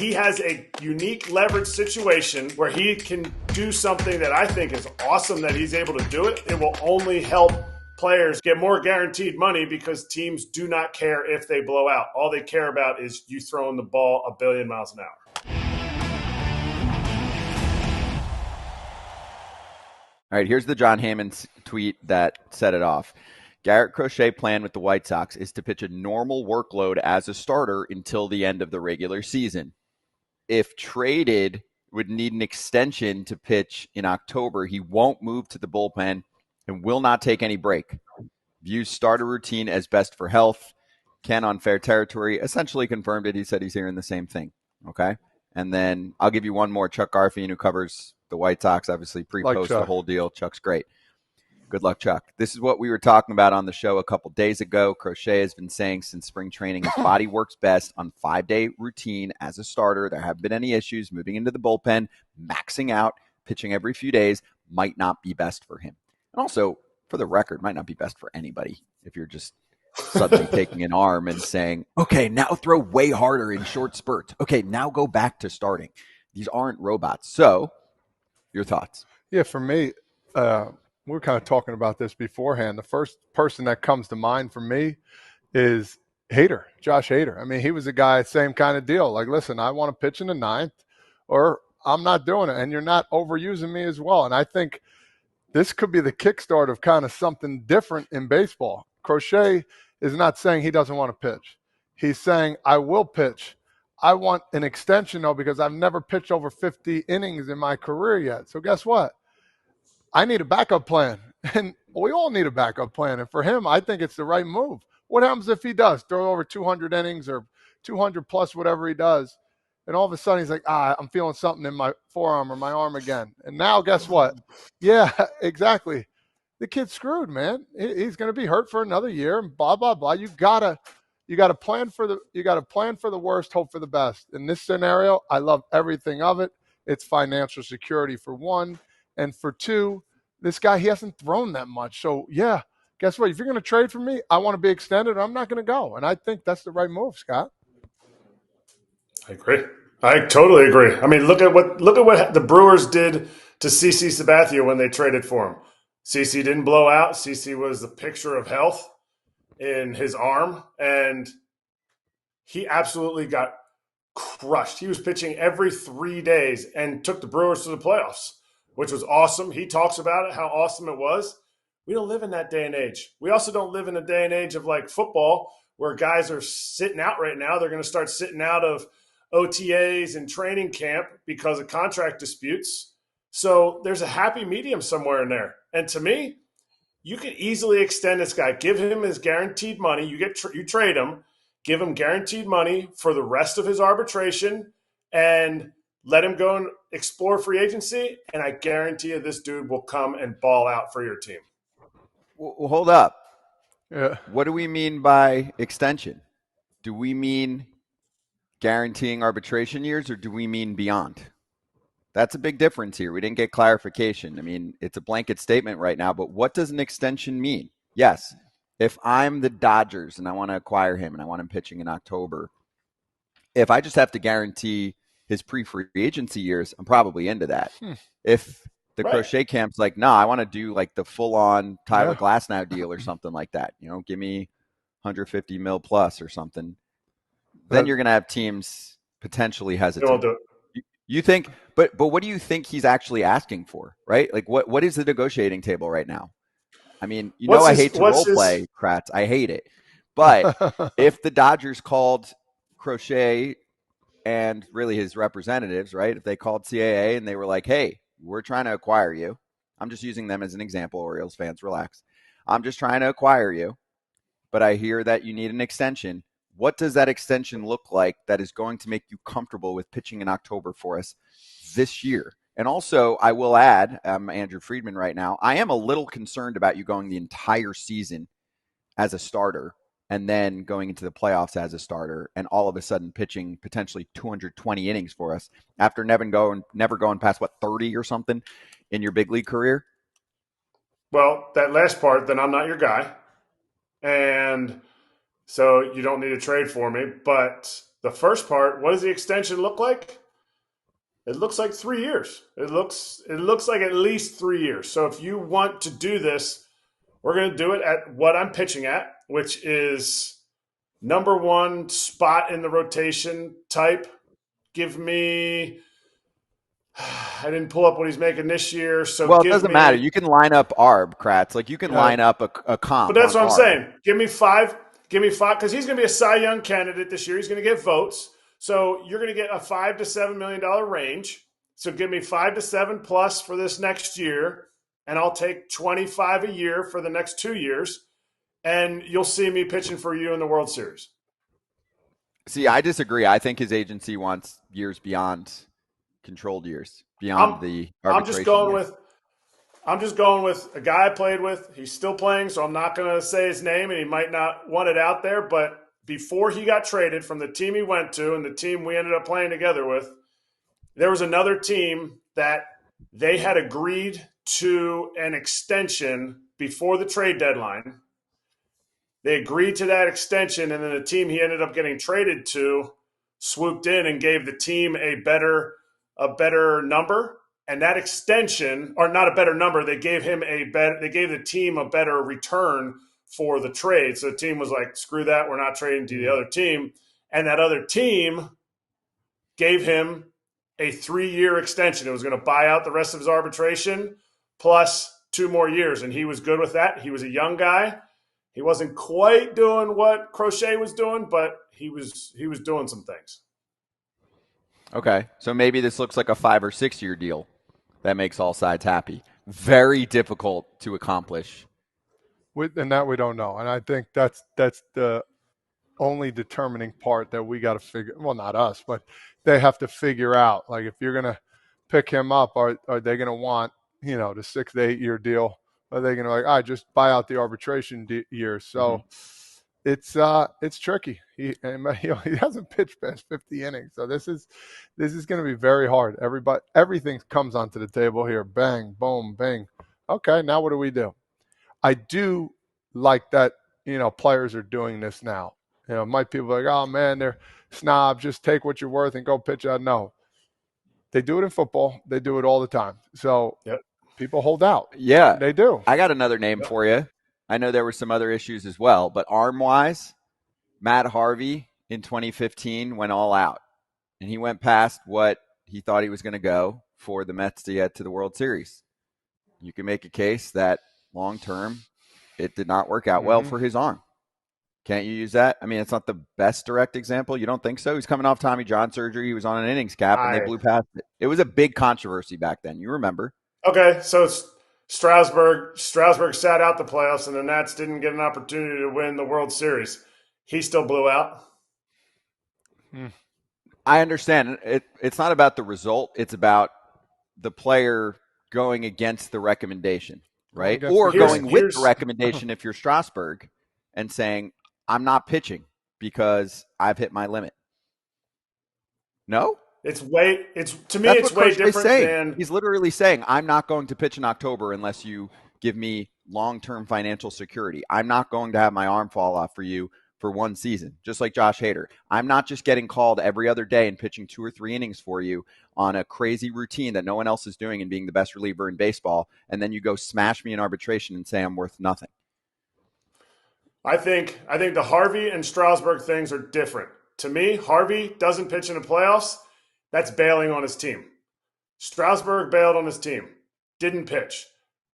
he has a unique leverage situation where he can do something that I think is awesome that he's able to do it. It will only help players get more guaranteed money because teams do not care if they blow out. All they care about is you throwing the ball a billion miles an hour. All right, here's the John Hammond tweet that set it off. Garrett Crochet plan with the White Sox is to pitch a normal workload as a starter until the end of the regular season. If traded, would need an extension to pitch in October. He won't move to the bullpen and will not take any break. Views starter routine as best for health. Ken on Fair Territory essentially confirmed it. He said he's hearing the same thing. Okay. And then I'll give you one more. Chuck Garfield, who covers the White Sox, obviously pre-post the whole deal. Chuck's great. Good luck, Chuck. This is what we were talking about on the show a couple days ago. Crochet has been saying since spring training his body works best on 5-day routine as a starter. There haven't been any issues moving into the bullpen, maxing out, pitching every few days might not be best for him. And also, for the record, might not be best for anybody if you're just suddenly taking an arm and saying, okay, now throw way harder in short spurts. Okay, now go back to starting. These aren't robots. So, your thoughts? Yeah, for me, we were kind of talking about this beforehand. The first person that comes to mind for me is Hader, Josh Hader. I mean, he was a guy, same kind of deal. Like, listen, I want to pitch in the ninth or I'm not doing it, and you're not overusing me as well. And I think this could be the kickstart of kind of something different in baseball. Crochet is not saying he doesn't want to pitch. He's saying, I will pitch. I want an extension, though, because I've never pitched over 50 innings in my career yet. So guess what? I need a backup plan, and we all need a backup plan. And for him, I think it's the right move. What happens if he does throw over 200 innings or 200 plus whatever he does, and all of a sudden he's like, I'm feeling something in my forearm or my arm again. And now guess what? Yeah, exactly. The kid's screwed, man. He's going to be hurt for another year and blah, blah, blah. You gotta plan for the worst, hope for the best. In this scenario, I love everything of it. It's financial security for one. And for two, this guy, he hasn't thrown that much. So, yeah, guess what? If you're going to trade for me, I want to be extended or I'm not going to go. And I think that's the right move, Scott. I agree. I totally agree. I mean, look at what the Brewers did to CC Sabathia when they traded for him. CC didn't blow out. CC was the picture of health in his arm, and he absolutely got crushed. He was pitching every 3 days and took the Brewers to the playoffs, which was awesome. He talks about it, how awesome it was. We don't live in that day and age. We also don't live in a day and age of like football where guys are sitting out right now. They're going to start sitting out of OTAs and training camp because of contract disputes. So there's a happy medium somewhere in there. And to me, you could easily extend this guy, give him his guaranteed money. You trade him, give him guaranteed money for the rest of his arbitration, and let him go and explore free agency. And I guarantee you, this dude will come and ball out for your team. Well, hold up. Yeah. What do we mean by extension? Do we mean guaranteeing arbitration years, or do we mean beyond? That's a big difference here. We didn't get clarification. I mean, it's a blanket statement right now, but what does an extension mean? Yes, if I'm the Dodgers and I want to acquire him and I want him pitching in October, if I just have to guarantee his pre-free agency years, I'm probably into that. If the Crochet camp's like, no, I want to do like the full-on Tyler Glasnow deal or something like that. You know, give me 150 mil plus or something. Then you're going to have teams potentially hesitant. You think, but what do you think he's actually asking for, right? Like, what is the negotiating table right now? I mean, I hate to role play, Kratz. I hate it. But if the Dodgers called Crochet and really his representatives, right? If they called CAA and they were like, hey, we're trying to acquire you. I'm just using them as an example. Orioles fans, relax. I'm just trying to acquire you, but I hear that you need an extension. What does that extension look like that is going to make you comfortable with pitching in October for us this year? And also, I will add, I'm Andrew Friedman right now, I am a little concerned about you going the entire season as a starter and then going into the playoffs as a starter and all of a sudden pitching potentially 220 innings for us after never going past, 30 or something in your big league career? Well, that last part, then I'm not your guy. And so you don't need to trade for me. But the first part, what does the extension look like? It looks like 3 years. It looks like at least 3 years. So if you want to do this, we're going to do it at what I'm pitching at, which is number one spot in the rotation type. Give me, I didn't pull up what he's making this year. So Well, it give doesn't matter. me, You can line up ARB, Kratz. Like you can line up a but comp that's on what I'm ARB. saying. Give me five, because he's going to be a Cy Young candidate this year. He's going to get votes. So you're going to get a $5 to $7 million range. So give me 5 to 7 plus for this next year. And I'll take 25 a year for the next 2 years. And you'll see me pitching for you in the World Series. See, I disagree. I think his agency wants years beyond controlled years, beyond the arbitration. I'm just going with a guy I played with. He's still playing, so I'm not going to say his name, and he might not want it out there. But before he got traded from the team he went to and the team we ended up playing together with, there was another team that they had agreed to an extension before the trade deadline. They agreed to that extension, and then the team he ended up getting traded to swooped in and gave the team a better number. And that extension, or not a better number, they gave the team a better return for the trade. So the team was like, screw that, we're not trading to the other team. And that other team gave him a 3-year extension. It was going to buy out the rest of his arbitration plus 2 more years. And he was good with that. He was a young guy. He wasn't quite doing what Crochet was doing, but he was doing some things. Okay, so maybe this looks like a 5 or 6 year deal that makes all sides happy. Very difficult to accomplish. And that we don't know. And I think that's the only determining part that we got to figure. Well, not us, but they have to figure out. Like if you're going to pick him up, are they going to want the 6 to 8 year deal? Are they going to just buy out the arbitration year? So it's tricky. He hasn't pitched past 50 innings, so this is going to be very hard. Everything comes onto the table here. Bang, boom, bang. Okay, now what do we do? I do like that. Players are doing this now. Might people are like, oh man, they're snobs. Just take what you're worth and go pitch out. No, they do it in football. They do it all the time. So people hold out. Yeah, they do. I got another name for you. I know there were some other issues as well, but arm-wise, Matt Harvey in 2015 went all out, and he went past what he thought he was going to go for the Mets to get to the World Series. You can make a case that long-term, it did not work out well for his arm. Can't you use that? I mean, it's not the best direct example. You don't think so? He's coming off Tommy John surgery. He was on an innings cap, and they blew past it. It was a big controversy back then. You remember? Okay, so Strasburg sat out the playoffs, and the Nats didn't get an opportunity to win the World Series. He still blew out. I understand. It's not about the result. It's about the player going against the recommendation, right? Or going with the recommendation if you're Strasburg and saying, I'm not pitching because I've hit my limit. No? It's way different than he's literally saying, I'm not going to pitch in October unless you give me long-term financial security. I'm not going to have my arm fall off for you for 1 season, just like Josh Hader. I'm not just getting called every other day and pitching 2 or 3 innings for you on a crazy routine that no one else is doing and being the best reliever in baseball, and then you go smash me in arbitration and say I'm worth nothing. I think the Harvey and Strasburg things are different. To me, Harvey doesn't pitch in the playoffs. That's bailing on his team. Strasburg bailed on his team. Didn't pitch.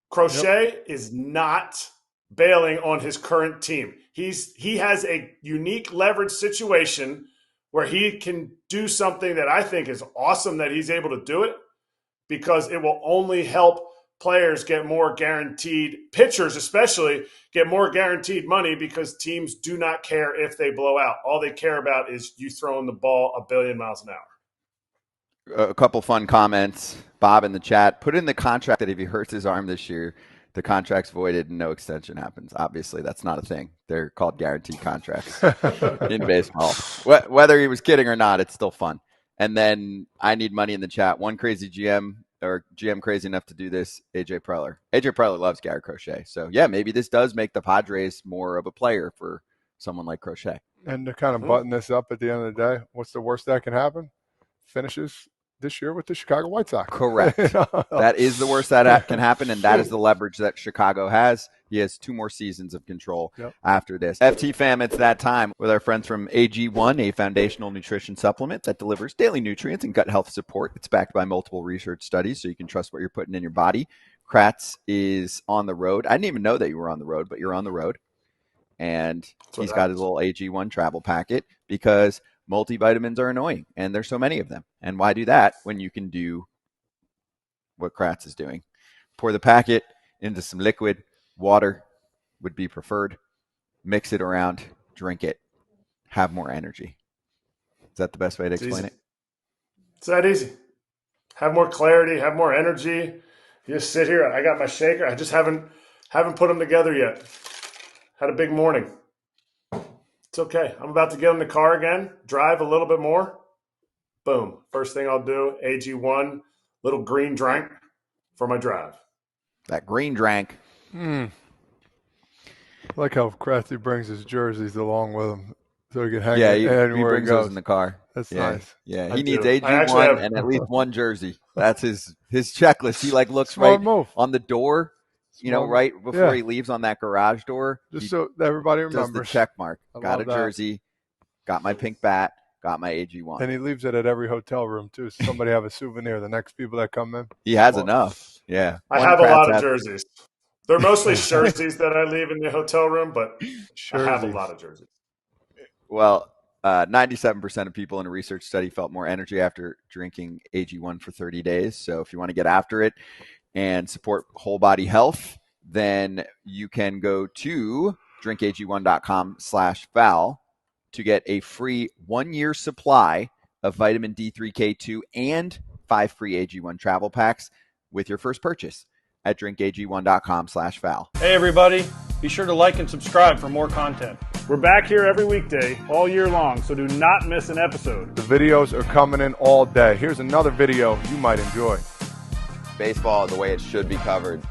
Crochet is not bailing on his current team. He has a unique leverage situation where he can do something that I think is awesome that he's able to do it, because it will only help players get more guaranteed, pitchers especially, get more guaranteed money, because teams do not care if they blow out. All they care about is you throwing the ball 1 billion miles an hour. A couple fun comments. Bob in the chat, put in the contract that if he hurts his arm this year, the contract's voided and no extension happens. Obviously, that's not a thing. They're called guaranteed contracts in baseball. Whether he was kidding or not, it's still fun. And then I need money in the chat. One crazy GM, or GM crazy enough to do this, AJ Preller. AJ Preller loves Garrett Crochet. So, yeah, maybe this does make the Padres more of a player for someone like Crochet. And to kind of button this up at the end of the day, what's the worst that can happen? Finishes this year with the Chicago White Sox. Correct. That is the worst that can happen, and that is the leverage that Chicago has. He has 2 more seasons of control after this. FT fam, it's that time with our friends from AG1, a foundational nutrition supplement that delivers daily nutrients and gut health support. It's backed by multiple research studies, so you can trust what you're putting in your body. Kratz is on the road. I didn't even know that you were on the road, but you're on the road. And he's got his little AG1 travel packet because multivitamins are annoying, and there's so many of them. And why do that when you can do what Kratz is doing? Pour the packet into some liquid. Water would be preferred. Mix it around. Drink it. Have more energy. Is that the best way to explain it? It's that easy. Have more clarity. Have more energy. You just sit here. I got my shaker. I just haven't put them together yet. Had a big morning. It's okay. I'm about to get in the car again, drive a little bit more. Boom. First thing I'll do, AG1, little green drink for my drive. That green drink. I like how Kratzy brings his jerseys along with him so he can hang he brings those in the car. That's nice. Yeah, he needs AG1 and at least one jersey. That's his checklist. He looks Smart right move. on the door. Right before he leaves on that garage door. Just so everybody remembers. Does the check mark. Got a jersey, got my pink bat, got my AG1. And he leaves it at every hotel room, too. So somebody have a souvenir the next people that come in. He has enough. Yeah. I have a lot of jerseys. They're mostly jerseys that I leave in the hotel room, but I have a lot of jerseys. Well, 97% of people in a research study felt more energy after drinking AG1 for 30 days. So if you want to get after it and support whole body health, then you can go to drinkag1.com/Val to get a free 1-year supply of vitamin D3K2 and 5 free AG1 travel packs with your first purchase at drinkag1.com/Val. Hey everybody, be sure to like and subscribe for more content. We're back here every weekday, all year long, so do not miss an episode. The videos are coming in all day. Here's another video you might enjoy. Baseball the way it should be covered.